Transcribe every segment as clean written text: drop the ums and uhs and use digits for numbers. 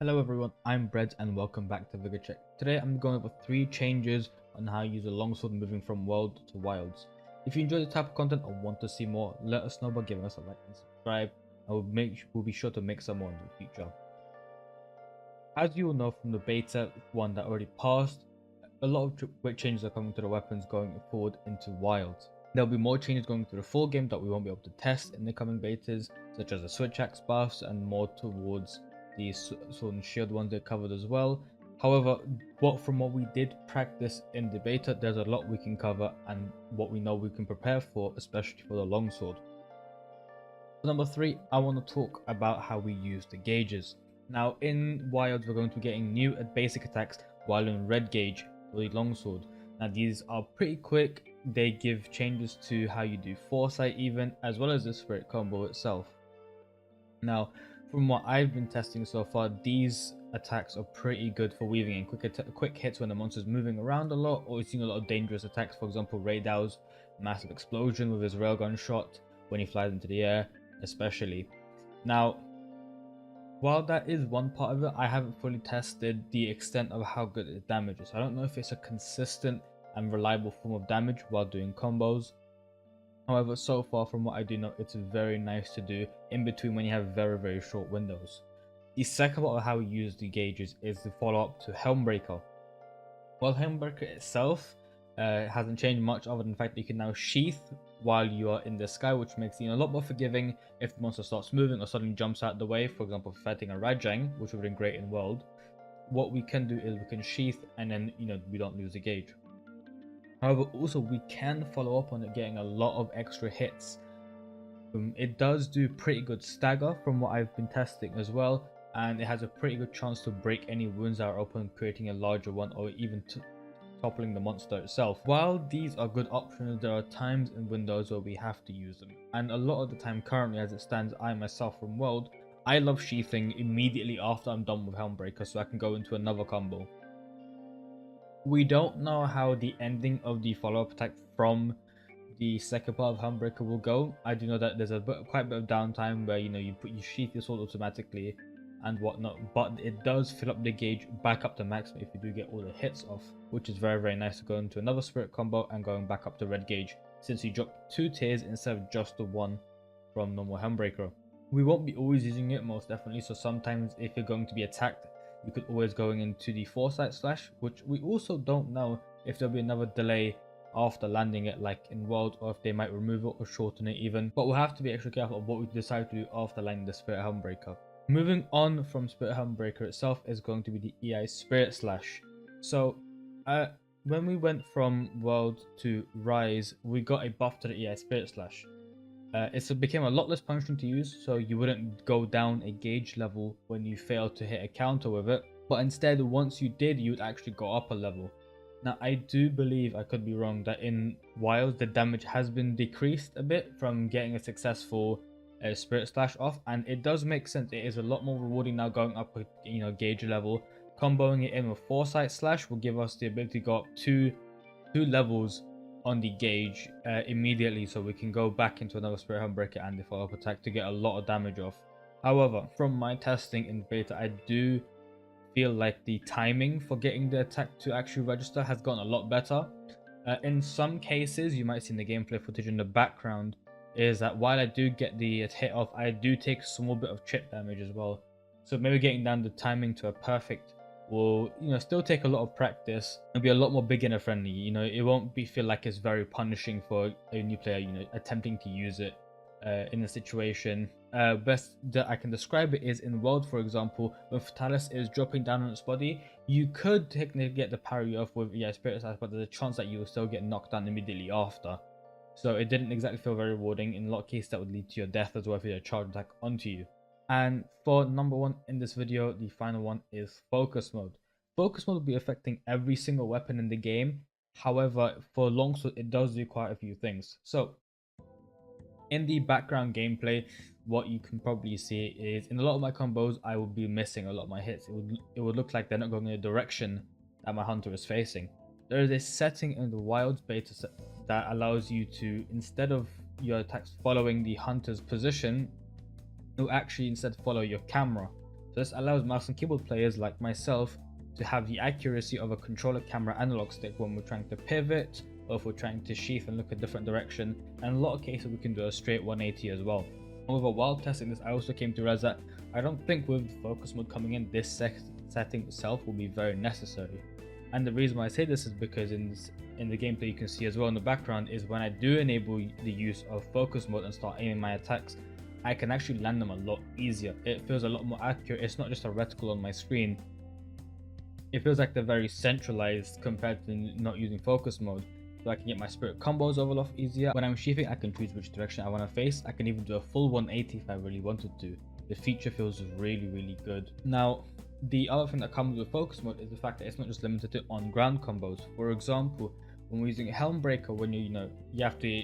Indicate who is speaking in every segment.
Speaker 1: Hello everyone, I'm Brett and welcome back to Vigor Check. Today I'm going over 3 changes on how you use a longsword moving from world to wilds. If you enjoy the type of content or want to see more, let us know by giving us a like and subscribe, and we'll be sure to make some more in the future. As you will know from the beta one that already passed, a lot of great changes are coming to the weapons going forward into wilds. There'll be more changes going through the full game that we won't be able to test in the coming betas, such as the switch axe buffs and more towards the sword and shield ones they covered as well. However, from what we did practice in the beta, there's a lot we can cover and what we know we can prepare for, especially for the longsword. For number 3, I want to talk about how we use the gauges. Now in wilds we're going to be getting new basic attacks while in red gauge for the longsword. Now these are pretty quick, they give changes to how you do foresight even, as well as the spirit combo itself. Now from what I've been testing so far, these attacks are pretty good for weaving in quick hits when the monster's moving around a lot, or seeing a lot of dangerous attacks. For example, Raydow's massive explosion with his railgun shot when he flies into the air especially. Now while that is one part of it, I haven't fully tested the extent of how good it damages. I don't know if it's a consistent and reliable form of damage while doing combos. However, so far from what I do know, it's very nice to do in between when you have very short windows. The second part of how we use the gauges is the follow-up to Helmbreaker. While Helmbreaker itself hasn't changed much other than the fact that you can now sheath while you are in the sky, which makes it a lot more forgiving if the monster starts moving or suddenly jumps out the way. For example, fighting a Rajang, which would have been great in World, what we can do is we can sheath and then we don't lose the gauge. However, also we can follow up on it getting a lot of extra hits. It does do pretty good stagger from what I've been testing as well, and it has a pretty good chance to break any wounds that are open, creating a larger one, or even toppling the monster itself. While these are good options, there are times and windows where we have to use them, and a lot of the time currently as it stands, I myself from World, I love sheathing immediately after I'm done with Helmbreaker so I can go into another combo. We don't know how the ending of the follow-up attack from the second part of Helmbreaker will go. I do know that there's quite a bit of downtime where you sheath your sword automatically and whatnot, but it does fill up the gauge back up to maximum if you do get all the hits off, which is very nice to go into another spirit combo and going back up to red gauge, since you drop 2 tiers instead of just the 1 from normal Helmbreaker. We won't be always using it, most definitely, so sometimes if you're going to be attacked, you could always going into the foresight slash, which we also don't know if there'll be another delay after landing it like in World, or if they might remove it or shorten it even, but we'll have to be extra careful of what we decide to do after landing the Spirit Helmbreaker. Moving on from Spirit Helmbreaker itself is going to be the EI Spirit Slash. So when we went from World to Rise, we got a buff to the EI Spirit Slash. It became a lot less punishment to use, so you wouldn't go down a gauge level when you failed to hit a counter with it, but instead once you did, you would actually go up a level. Now I do believe, I could be wrong, that in Wilds the damage has been decreased a bit from getting a successful Spirit Slash off, and it does make sense. It is a lot more rewarding now going up a gauge level. Comboing it in with Foresight Slash will give us the ability to go up two levels on the gauge immediately, so we can go back into another Spirit Helmbreaker and the follow-up attack to get a lot of damage off. However, from my testing in beta, I do feel like the timing for getting the attack to actually register has gotten a lot better. In some cases, you might see in the gameplay footage in the background, is that while I do get the hit off, I do take a small bit of chip damage as well. So maybe getting down the timing to a perfect will still take a lot of practice and be a lot more beginner friendly. It won't feel like it's very punishing for a new player attempting to use it in a situation. Best that I can describe it is in World, for example, when Fatalis is dropping down on its body, you could technically get the parry off with Spirit Slash, but there's a chance that you will still get knocked down immediately after. So it didn't exactly feel very rewarding. In a lot of cases that would lead to your death as well if you had a charge attack onto you. And for number 1 in this video, the final one is Focus Mode. Focus Mode will be affecting every single weapon in the game. However, for Longsword, it does do quite a few things. So in the background gameplay, what you can probably see is in a lot of my combos, I will be missing a lot of my hits. It would look like they're not going in the direction that my hunter is facing. There is a setting in the Wilds beta set that allows you to, instead of your attacks following the hunter's position, it will actually instead follow your camera. So this allows mouse and keyboard players like myself to have the accuracy of a controller camera analog stick when we're trying to pivot, or if we're trying to sheath and look a different direction. And in a lot of cases we can do a straight 180 as well. However, while testing this, I also came to realize that I don't think with the focus mode coming in, this setting itself will be very necessary. And the reason why I say this is because in the gameplay you can see as well in the background is when I do enable the use of focus mode and start aiming my attacks, I can actually land them a lot easier. It feels a lot more accurate. It's not just a reticle on my screen. It feels like they're very centralized compared to not using focus mode. So I can get my spirit combos over a lot easier. When I'm sheathing, I can choose which direction I want to face. I can even do a full 180 if I really wanted to. The feature feels really good. Now, the other thing that comes with focus mode is the fact that it's not just limited to on-ground combos. For example, when we're using Helm Breaker, when you have to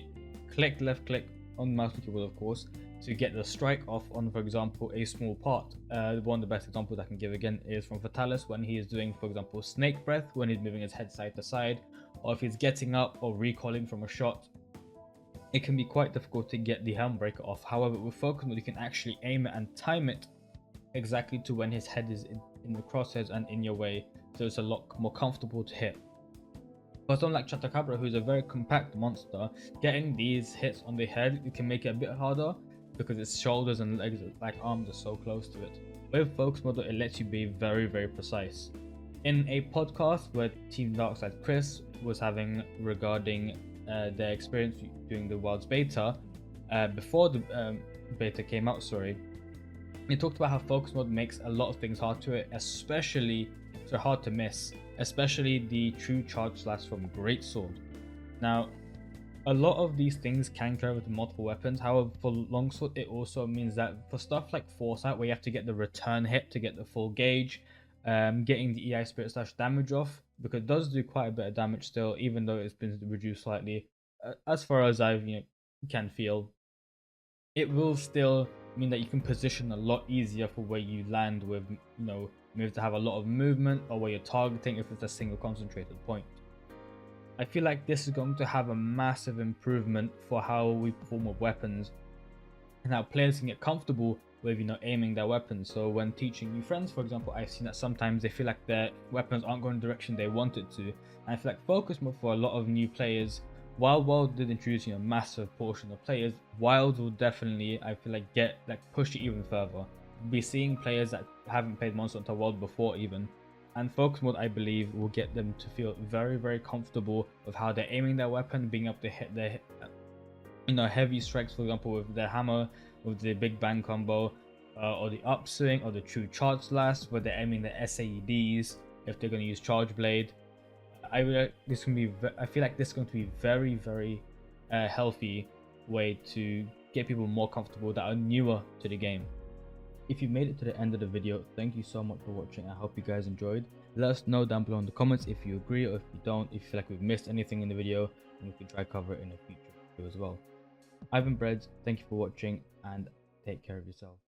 Speaker 1: left click on the mouse and keyboard, of course, to get the strike off on, for example, a small part. One of the best examples I can give again is from Fatalis when he is doing, for example, snake breath, when he's moving his head side to side, or if he's getting up or recoiling from a shot. It can be quite difficult to get the Helm Breaker off. However, with focus mode, you can actually aim it and time it exactly to when his head is in the crosshairs and in your way, so it's a lot more comfortable to hit. For someone like Chatakabra, who's a very compact monster, getting these hits on the head, it can make it a bit harder because its shoulders and legs, like arms, are so close to it. With focus mode, it lets you be very precise. In a podcast where Team Darkside Chris was having regarding their experience doing the Wilds beta, before the beta came out, he talked about how focus mode makes a lot of things hard to it, especially hard to miss, especially the true charge slash from Greatsword. Now, a lot of these things can carry with multiple weapons. However, for Longsword, it also means that for stuff like Foresight, where you have to get the return hit to get the full gauge, getting the EI Spirit slash damage off, because it does do quite a bit of damage still, even though it's been reduced slightly. As far as I can feel, it will still mean that you can position a lot easier for where you land with, moves that have a lot of movement, or where you're targeting if it's a single concentrated point. I feel like this is going to have a massive improvement for how we perform with weapons and how players can get comfortable with aiming their weapons. So when teaching new friends, for example, I've seen that sometimes they feel like their weapons aren't going the direction they want it to, and I feel like focus mode for a lot of new players, while Wild did introduce a massive portion of players, Wild will definitely, I feel like, push it even further. Be seeing players that haven't played Monster Hunter World before even, and focus mode, I believe, will get them to feel very comfortable with how they're aiming their weapon, being able to hit their heavy strikes, for example, with their hammer, with the big bang combo, or the upswing, or the true charge slash, where they're aiming the SAEDs if they're going to use charge blade. I feel like this is going to be very healthy way to get people more comfortable that are newer to the game. If you made it to the end of the video, thank you so much for watching. I hope you guys enjoyed. Let us know down below in the comments if you agree or if you don't, if you feel like we've missed anything in the video, and we can try cover it in a future video as well. I've been Breads, thank you for watching, and take care of yourself.